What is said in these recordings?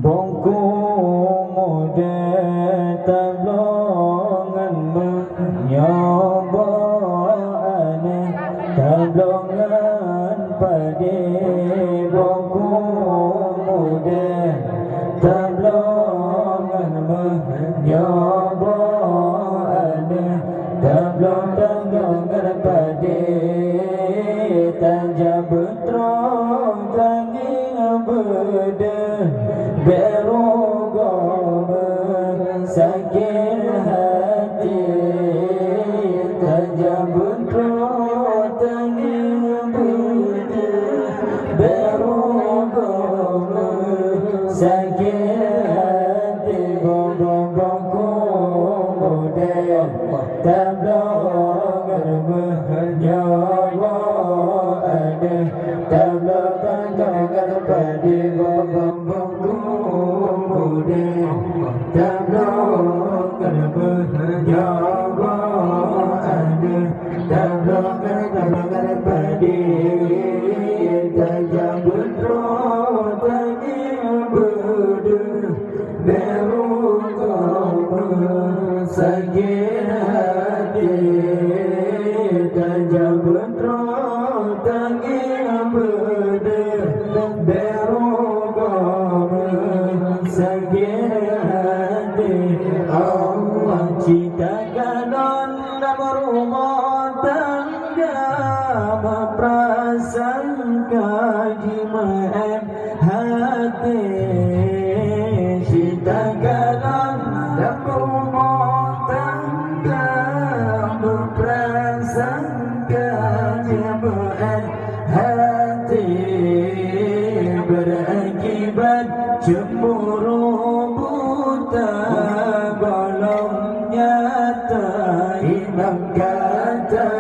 bongku muda tablongan menyoba aneh tablongan padi bongku muda tablongan menyoba aneh tablongan padi tanjab betrong tangi beda berogama sakit hati tajam betrong tangi beda berogama sakit hati bongko muda tablongan menyoba aneh tablongan padi bongko muda tablongan menyoba aneh tablongan padi tajam betrong tangi beda berogama sakit hati tajam betrong tangi beda berogama sakit hati Allah ciptakan dalam rumah tangga memprasangka jimat hati ciptakan dalam rumah tangga memprasangka jimat hati berakibat cemburu buta golong nyata hilang kata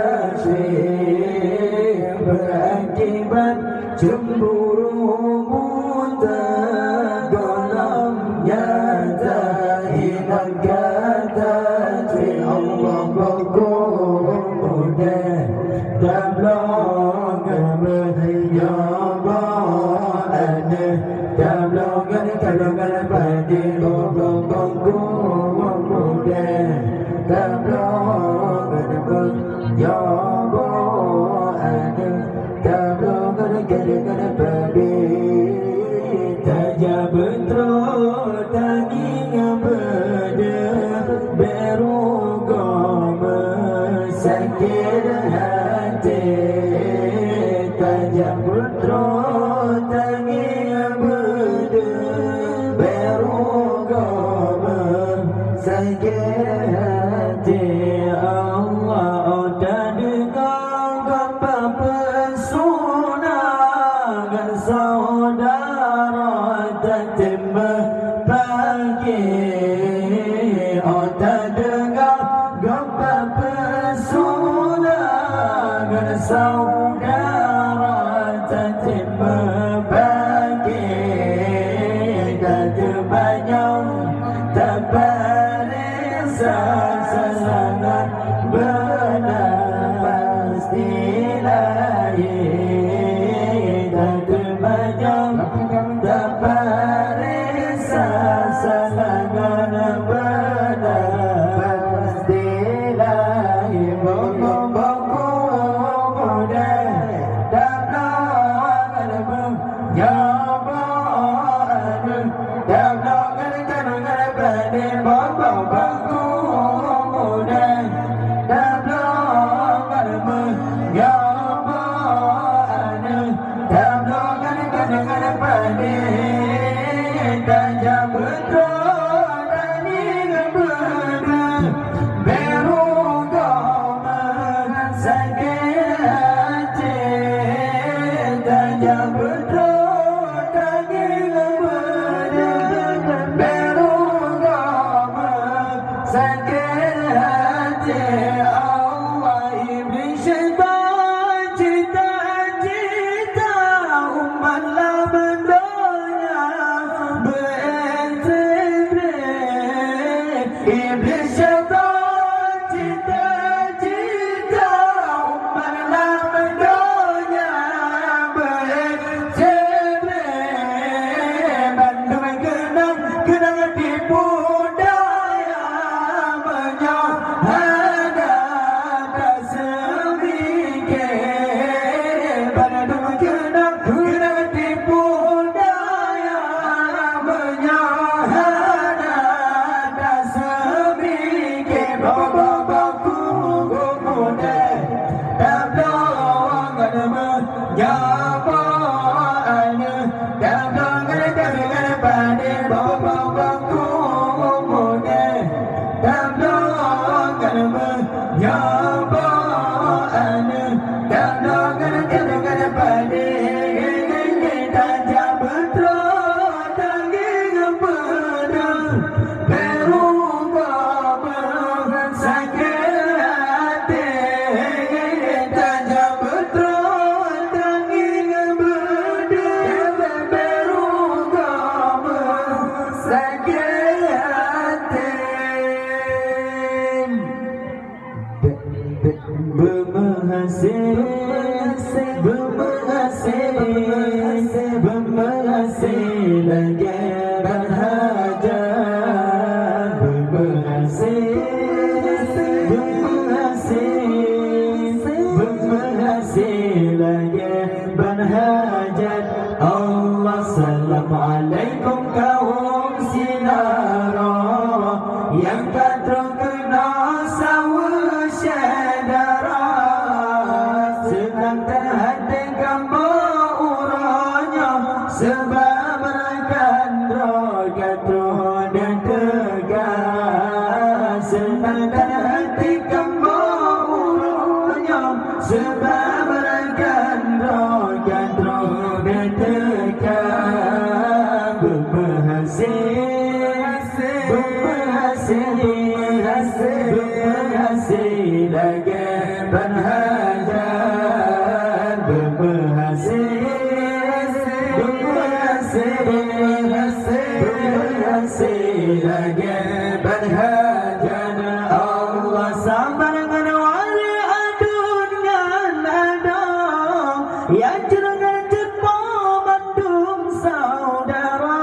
syih berakibat cemburu buta golong nyata hilang kata syih Allah bongko muda tablongan menyoba aneh tablongan padi bongko muda tablongan menyoba aneh tablongan padi tajam betrong tangi beda berogama sakit hati tajam betrong tangi beda berogama sakit hati Allah tak dengar apa pesona saudara tak terima pagi oh tak dengar apa pesona saudara tak terima pagi tak terbanyak tak berisa sangat benar pastilah tak terbanyak tak berisa sangat benar pastilah bongko muda tablongan menyoba aneh tablongan padi bongko muda tablongan menyoba aneh tablongan padi tajam betrong tangi beda berogama sakit hati tajam betrong tangi beda berogama sakit hati Allah iblis syaitan cita-cita umat lah mendonya berentek pada bapak-baku muda tablokan menjabaan tablokan pada tajam betul daging pedang berubah sakit hati tajam betul daging pedang berubah sakit hati berhasil lagi berhajat berhasil lagi berhajat Allah Assalamualaikum kaum sinara yang tak terkena sawa syedara sedang terhatikan uranya sebab akan rogat dan tegas sedang terhatikan uranya sebab akan rogat dan tegas berhasil lagi berhajat berhasil lagi berhajat Allah sabar dengan wali adun dengan ada yang jangan cepat bandung saudara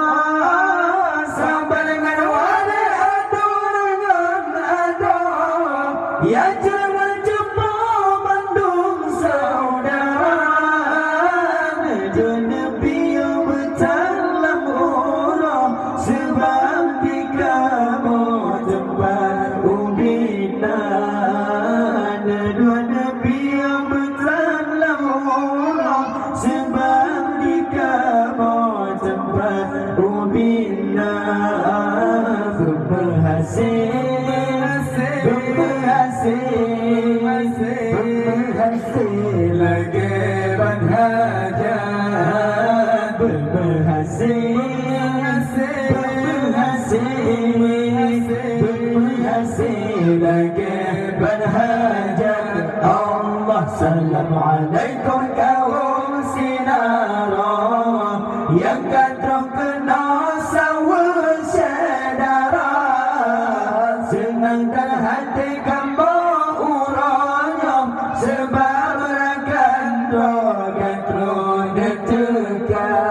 sabar dengan wali adun dengan ada yang jangan cepat bandung saudara Nabi yang bertalam orang sebab di kamu tempat ubinan dua Nabi yang bertalam orang sebab di kamu tempat ubinan berhasil lagi berhajat berhasil lagi berhajat Allah Assalamualaikum kaum sinara yang kan terkena sawa syedara senang terhati kamu uranya sebab akan rogat dan tegas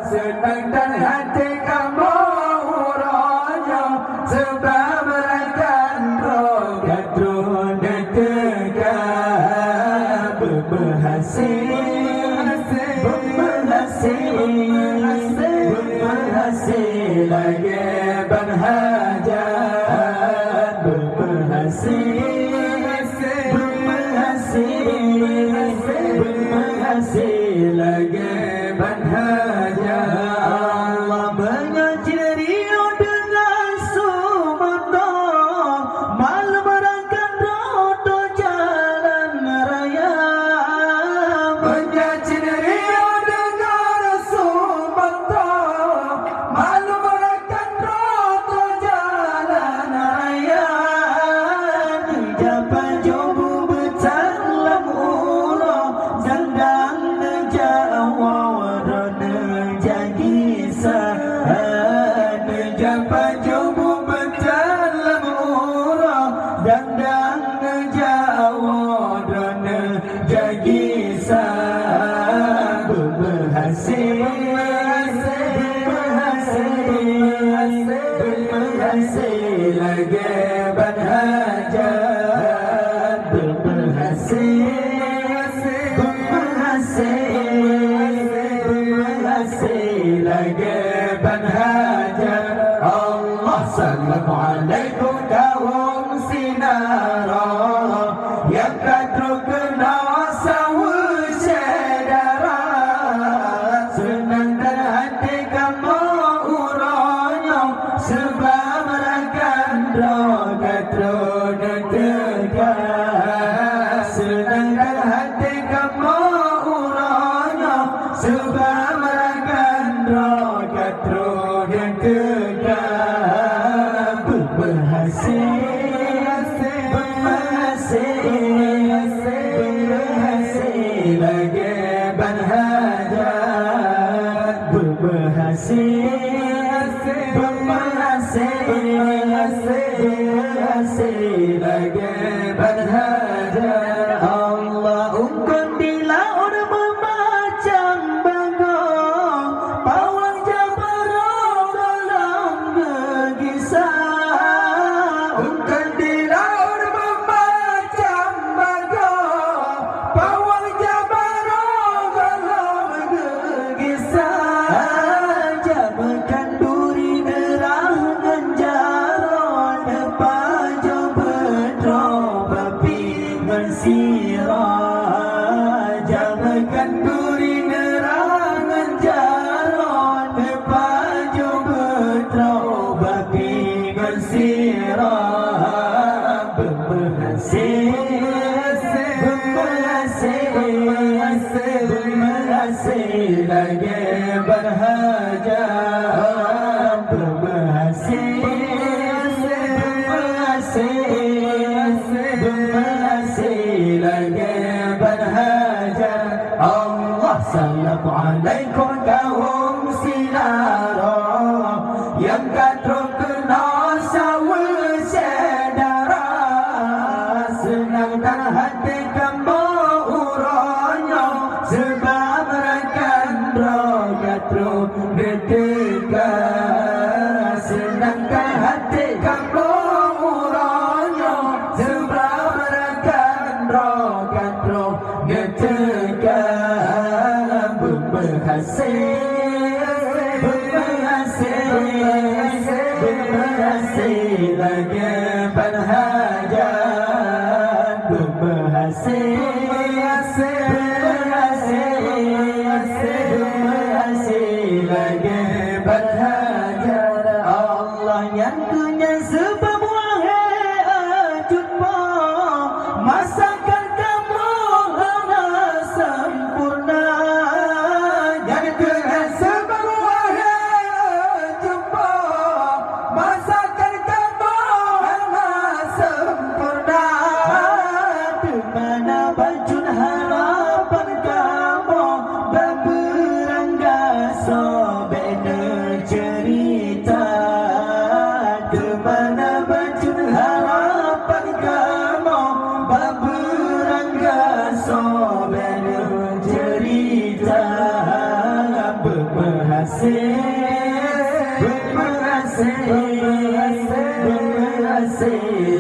senang terhati kamu uranya sebab akan rogat dan tegas berhasil lagi berhajat berhasil lagi berhajat Allah menyajari dengan sumata malam merangkan roda jalan raya menyajari dengan sumata malam merangkan roda jalan raya japan jobu bertalam ulah dandang Jawa warna jadi sahan japan jobu bertalam ulah dandang Jawa warna jadi sahan berhasil lagi berhajat berhasil lagi berhajat Allah Assalamualaikum kaum sinara yang tak terkena sawa syedara senang terhati kamu dan tegak berhasil lagi berhajat berhasil lagi berhajat Allah ungkun di laut memacam bangau pawang jabarong dalam gegisah ungkun di laut memacam bangau pawang jabarong dalam gegisah jamakan duri nerangan jaron pajo bedro babi bersirah jamakan duri nerangan jaron pajo bedro babi bersirah berhasil lagi berhajat berhasil lagi berhajat Allah salam alaikum kaum sinara yang kadruk kena sawa sedara senang dan hati kamu uranya sebab rakan rogatru bertega senangkan hati kamu uranya sebab rakan rogatru bertega berhasil lagi berhajat berhasil lagi berhajat Allah yang punya sebab wahai jumpa masakan kamu hana sempurna yang punya sebab wahai jumpa masakan kamu hana sempurna di mana bajun harapan kamu berangga sobena cerita di mana bajun harapan kamu berangga sobena cerita berhasil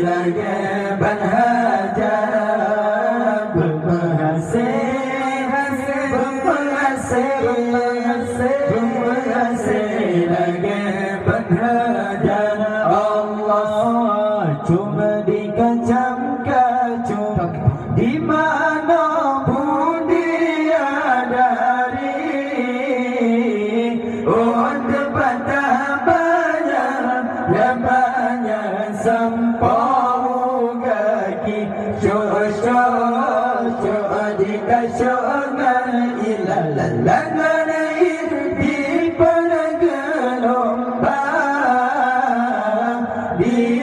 lagi berhajat berhasil lagi berhajat Allah cuma dikacam-kacam di mana pun dia dari untuk patah banyak sampau kaki syur dikasyonan ilalangan di pada gelombang di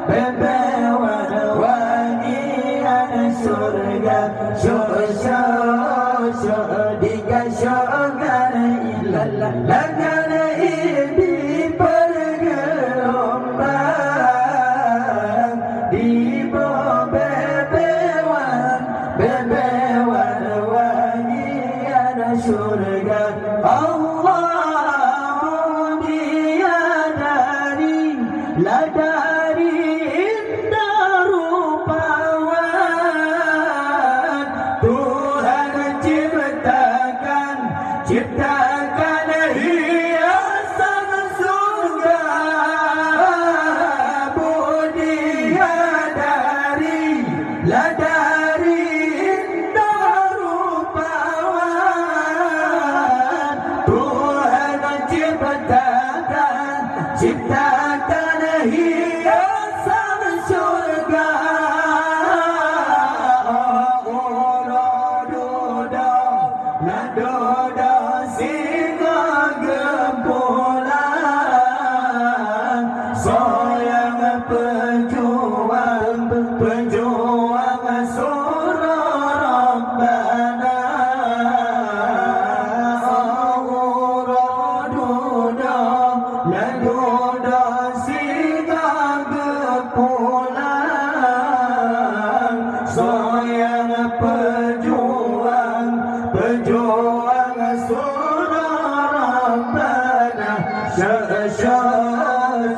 bebewan wangian surga syur dikasyonan ilalangan di pergelombang di bebewan wangian surga Allah dari ladari indah rupawan Tuhan ciptakan hiasan surga budia dari ladari indah rupawan Tuhan ciptakan hiasan surga Nadoda singa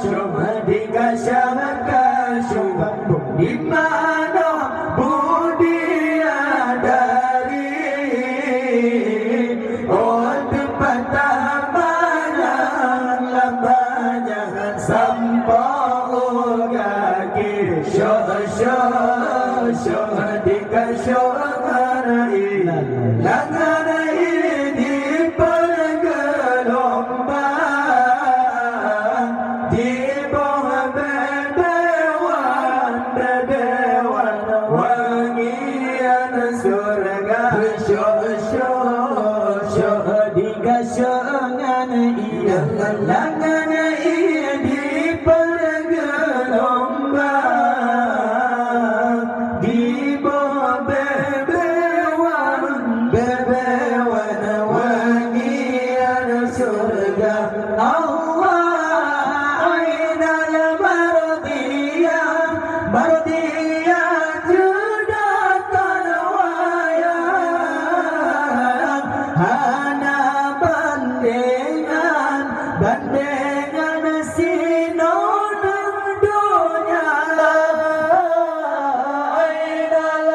Cuma dikasih di mana budi dari untuk patah banyak lamanya sampah kaki dikasih langan ini bergelombang di bawah bebewan wangian surga dikasih iya langan ini bergelombang di bawah bebewan wangian surga Allah ainal mardiyah judakan wayang hana bandengan sinonang dunia ainal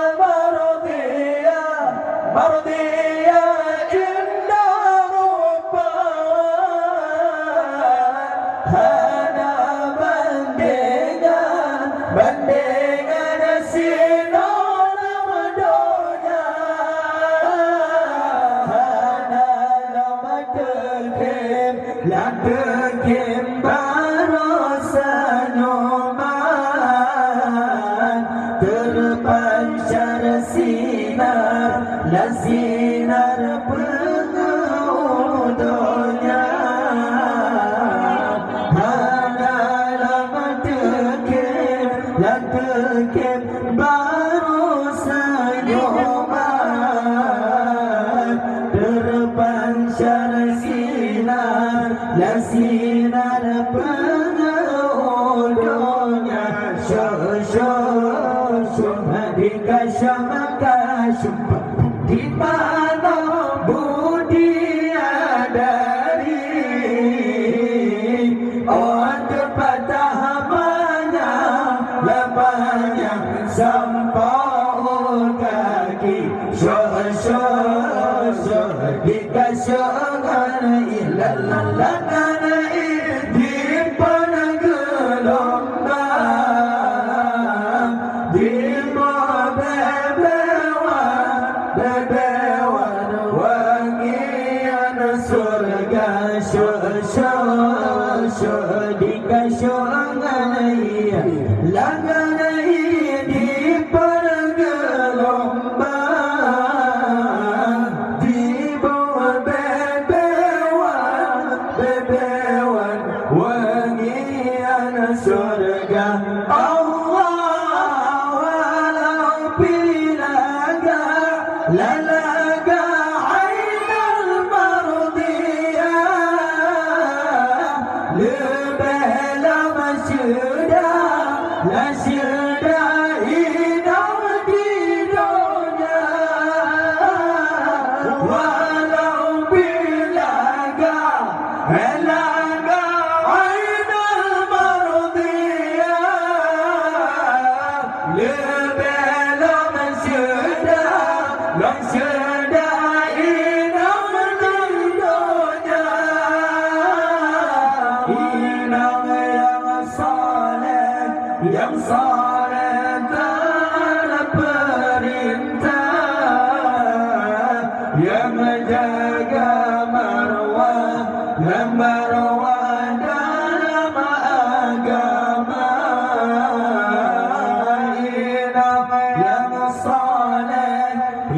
mardiyah indah rupa hana bandengan sinonang dunia hana lama tekem barosan oman terpancar sinar pengudonya hana lama tekem barosan oman terpancar sinar pengudonya dikasih di mana budi dari untuk patah banyak sampah kaki dikasih langan di gelombang di bebewan wangian surga dikasih langan di gelombang di bawah bebewan wangian surga Allah walau bilaga lalaga ainal mardiyah lebih lama sudah hidup di dunia walau bilaga lalaga ainal mardiyah lebih lama sudah hidup di dunia inang yang saleh taat perintah yang menjaga marwah dalam agama inang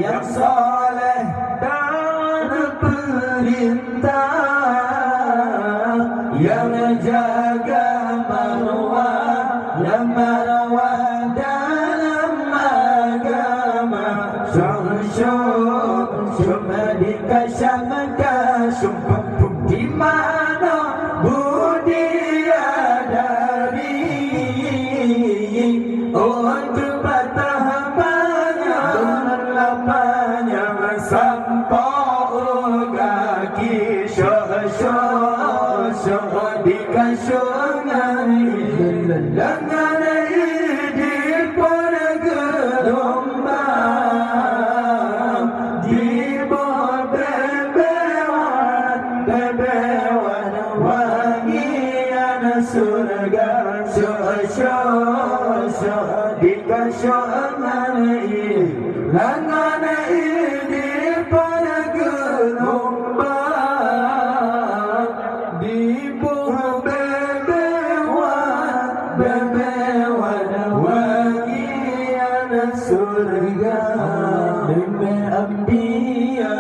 yang saleh taat perintah yang menjaga marwah dalam agama cuma dikasih di mana budi dari untuk patah banyak lamanya sampah kaki kasyongai lengan di gelombang di bawah bebewan wangian surga di kasyongai lengan di gelombang di bawah bebewan wangian surga demi ambiya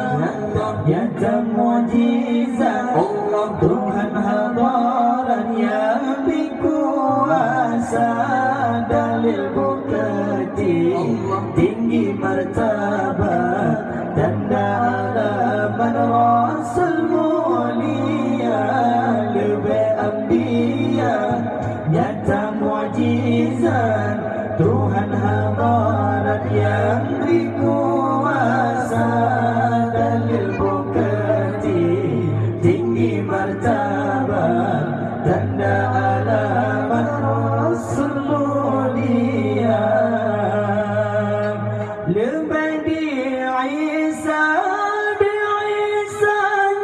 nyata mujizat Allah Tuhan hadaran yang berkuasa dalil bukti tinggi martabat tanda alaman Rasul mulia lebih ambiya nyata mujizat Tuhan hadarat yang berkuasa dalil bukti tinggi martabat tanda alamat Rasul mulia lebih di Isa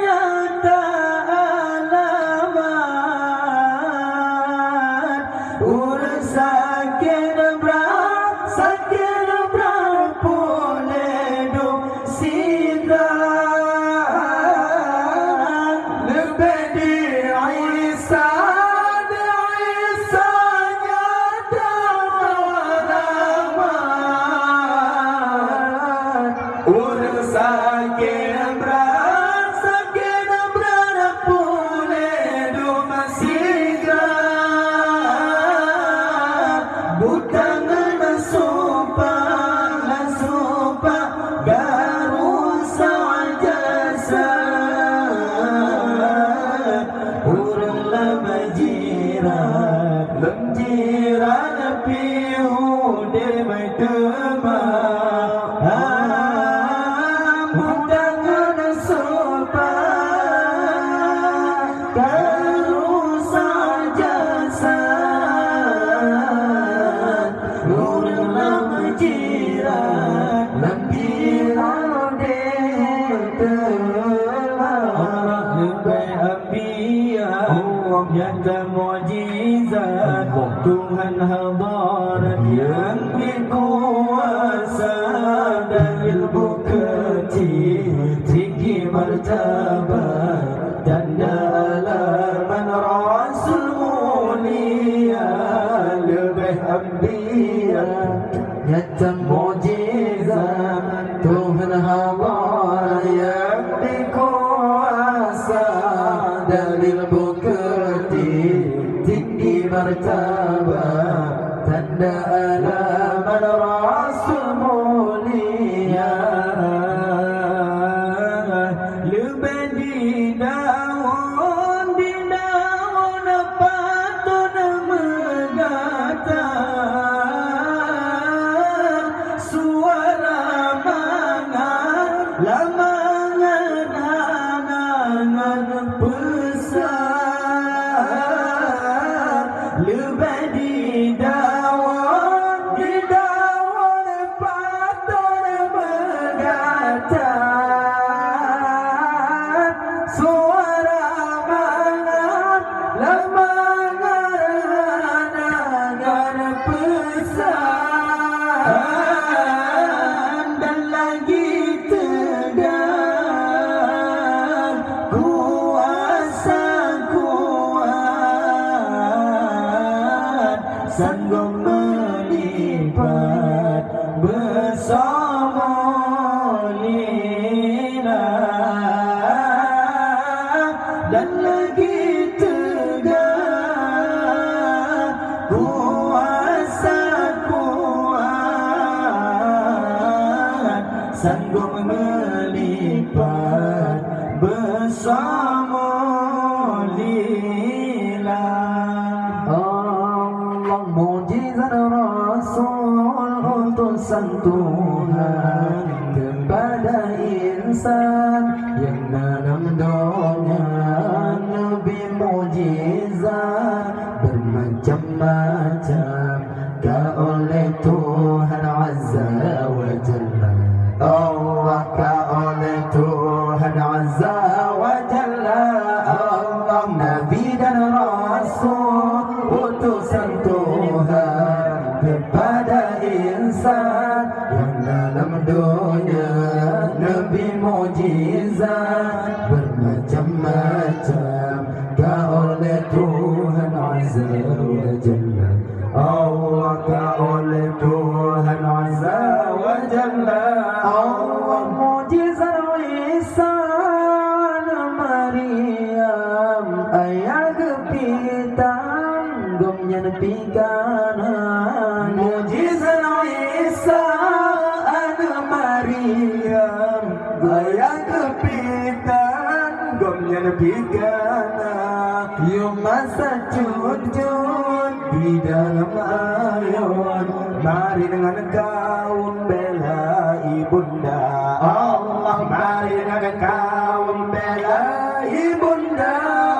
nyata alamat sakit berpuledu sidang lebih di Isa nyata alamat sakit berpuledu sidang butang nasupa garusa jasad urang lama jirat lemjiran pihu demai demam butang nasupa garusa jasad urang lama jirat lemjiran demam lebih ambiya nyata mujizat Tuhan hadarat yang berkuasa dalil bukti tinggi martabat tanda alaman Rasul mulia lebih ambiya nyata mujizat Tuhan hadarat yang berkuasa dalil bukti tinggi martabat tanda alaman Rasul mulia lebih di daun patut menggatar suara mangan lamangan angan besar lebih di daun patut menggatar suara mangan lamangan angan besar dan lagi tegar kuasa kuat sanggup melipat bersama lina dan lagi tegar kuasa kuat sanggup melipat bersama lila Allah mujizat Rasul utusan Tuhan kepada insan yang dalam dunia Nabi mujizat mujizat bermacam-macam kau oleh Tuhan Azza wa Jalla. Allah kau oleh Tuhan Azza wa Jalla. Allah mujizat Isa Maryam ayah kepitan gomnya pikanan mujizat Isa Maryam ayah kepitan gomnya pikanan yo masa cut-cut di dalam ayon mari dengan kaum bela ibunda Allah mari dengan kaum bela ibunda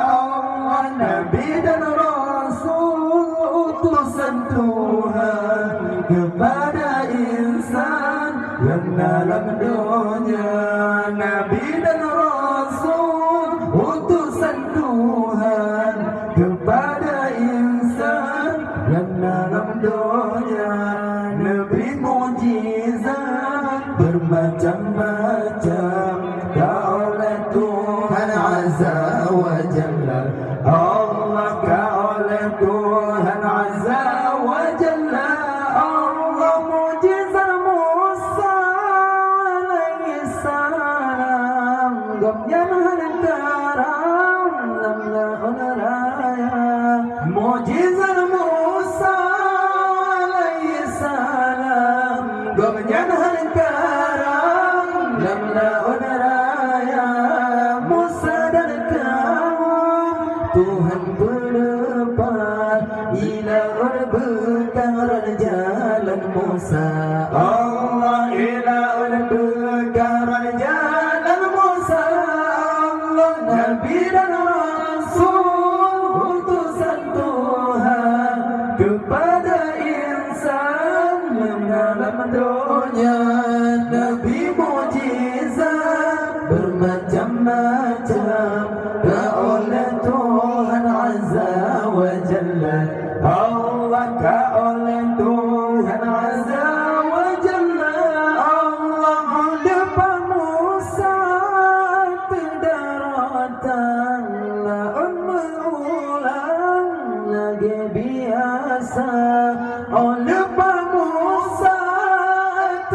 Allah Nabi dan Rasul utusan Tuhan kepada insan yang dalam dunia. Nabi dan Rasul utusan Tuhan kepada insan yang dalam dunia. Nabi mujizat bermacam-macam kau oleh Tuhan Azza wa Jalla. Allah kau oleh Tuhan Azza wa Jalla. Allah mujizat Musa alaihi salam gomnya karam lamla unraya mujizat Musa alaihi salam gomnya karam lamla unraya Musa dan kaum Tuhan berdepan ila berbekar jalan Musa. Allah ila berbekar jalan Musa. Allah Nabi dan Rasul utusan Tuhan kepada insan yang dalam dunia. Nabi mujizat bermacam-macam kau oleh Tuhan Azza wa Jalla. Allah kau oleh Tuhan Azza wa Jalla. Allah depan Musa daratan laun mengulang lagi biasa. Depan Musa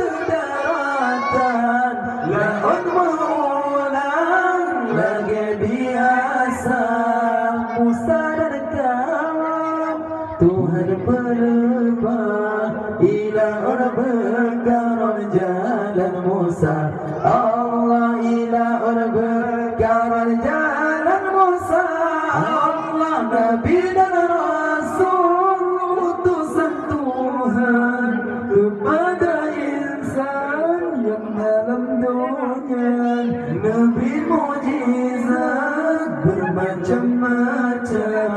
daratan laun mengulang lagi biasa. Musa dan kaum Tuhan berubah ila berbekar jalan Musa. Allah ila berbekar jalan Musa. Allah Nabi dan Rasul utusan Tuhan kepada insan yang dalam dunia. Nabi mujizat bermacam-macam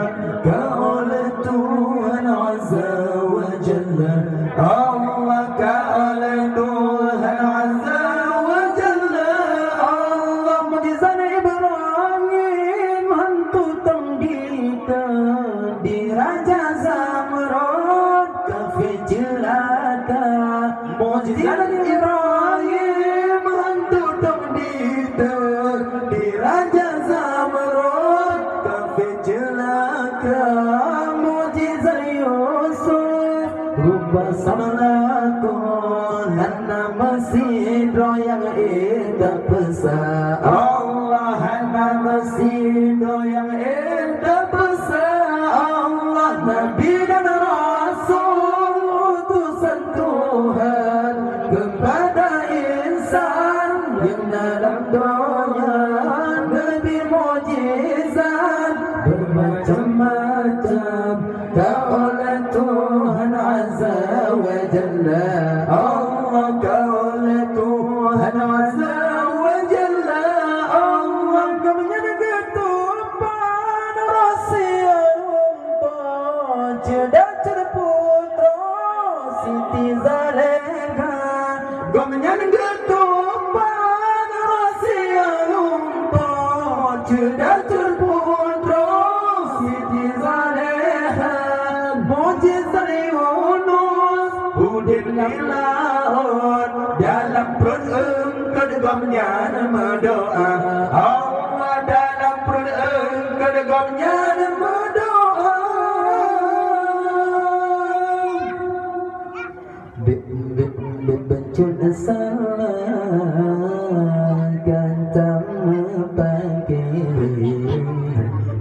kau oleh Tuhan Azza wa Jalla. Allah kau oleh Tuhan Azza wa Jalla. Allah mujizat Ibrahim hantu tangdita di Raja Zamrud kafir celaka. Mujizat Ibrahim hantu tangdita di Raja Zamrud kafir celaka. Mujizat Yusuf rubah samalakon hana masih yang indah besar. Allah hana masih yang indah besar. Allah Nabi dan Rasul utusan Tuhan kepada insan yang dalam dunia. Nabi mujizat bermacam-macam kau oleh Tuhan Azza wa Jalla. Allah kau oleh Tuhan Azza wa Jalla. Allah kau menjaga tupan rahsia umpah cerdas cerputra Siti Zaleha. Kau menjaga tupan rahsia umpah cerdas cerputra Siti Zaleha. gedegomnya berdoa. Allah dalam perut gedegomnya berdoa. Bacun salah kata pagi,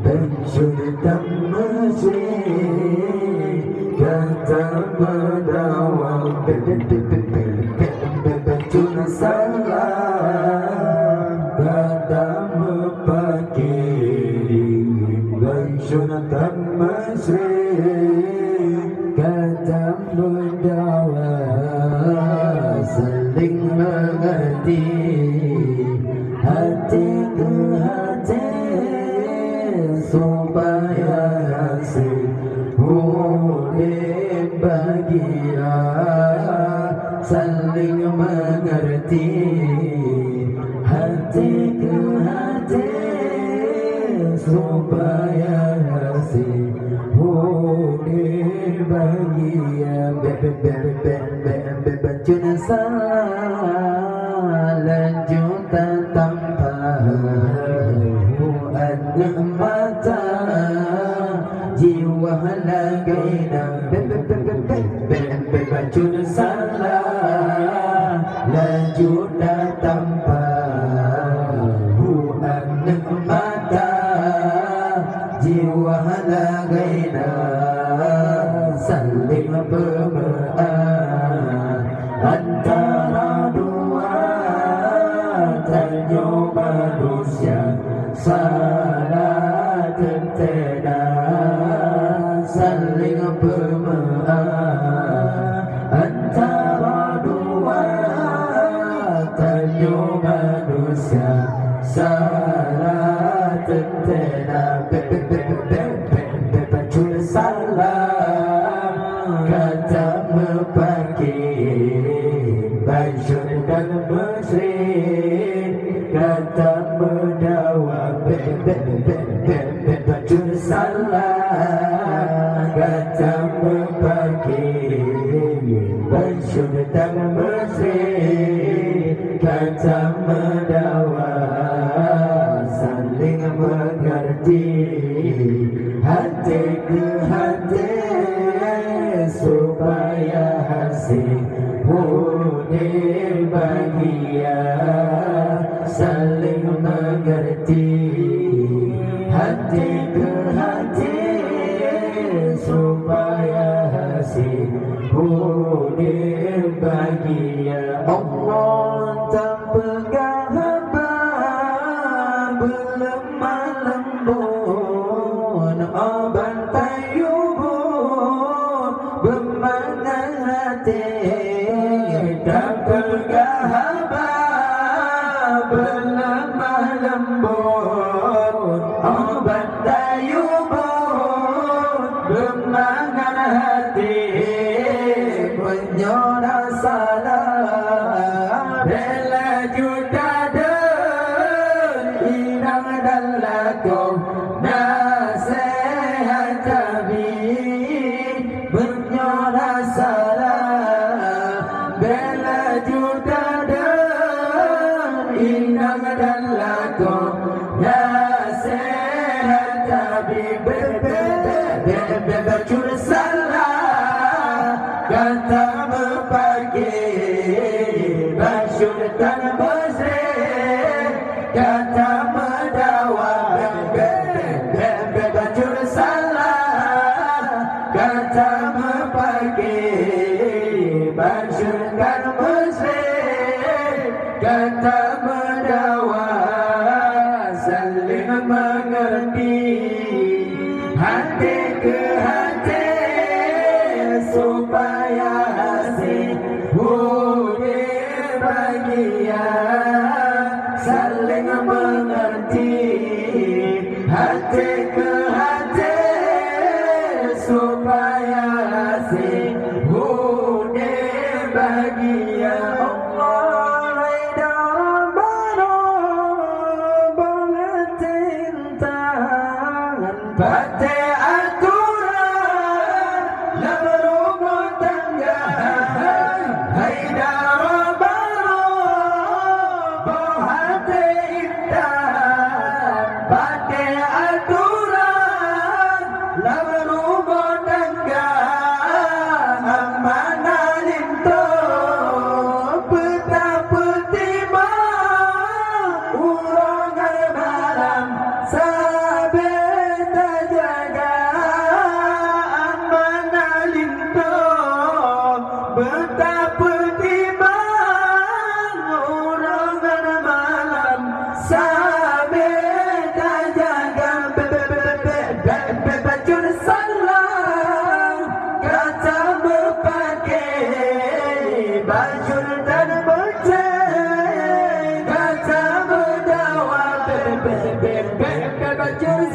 bacun tak masih kata berdawang. Bacun salah kata pagi, bacun tak masih kata berdawang. Saling mengerti hati ke hati supaya hasil boleh bahagia. Saling mengerti hati ke hati supaya hasil boleh bahagia. Bacun salah lanjutan tanpa anak mata jiwa lagaina. Bacun salah lanjutan tanpa anak mata jiwa lagaina. Saling bermerah antara dua tanyo manusia salah terteda. Saling bermerah antara dua tanyo manusia salah terteda. Bacun salah kata mepaki, bacun dan mesri kata berdawang. Bacun salah kata mepaki, bacun dan mesri kata berdawang. Saling mengerti hati ke hati supaya hasil boleh bahagia. Saling mengerti hati ke hati supaya hasil boleh bahagia. Allah tak pegang hamba berlemah lembut, bantai yubur bermanah hati. Tak pegang hamba berlemah lembut, bantai yubur bermanah hati. Menyora salah bela juta dan inang dan lakum nasihat Nabi. Menyora salah bela juta dan inang dan lakum nasihat Nabi. Bacun salah kata mepaki, bacun dan mesri kata berdawang. Bacun salah kata mepaki, bacun dan mesri kata berdawang. Saling mengerti hati ke hati supaya hasil boleh bahagia. Saling mengerti hati ke hati supaya hasil boleh bahagia. Allah idam bertintangan pate aturan dalam rumah tangga. Hai darah baru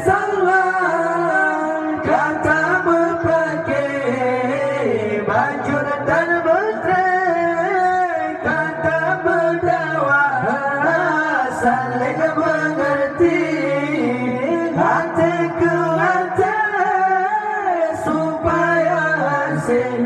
salam kata berpakai baju dan bertrek kata berdakwah saling mengerti hati ke hati supaya asing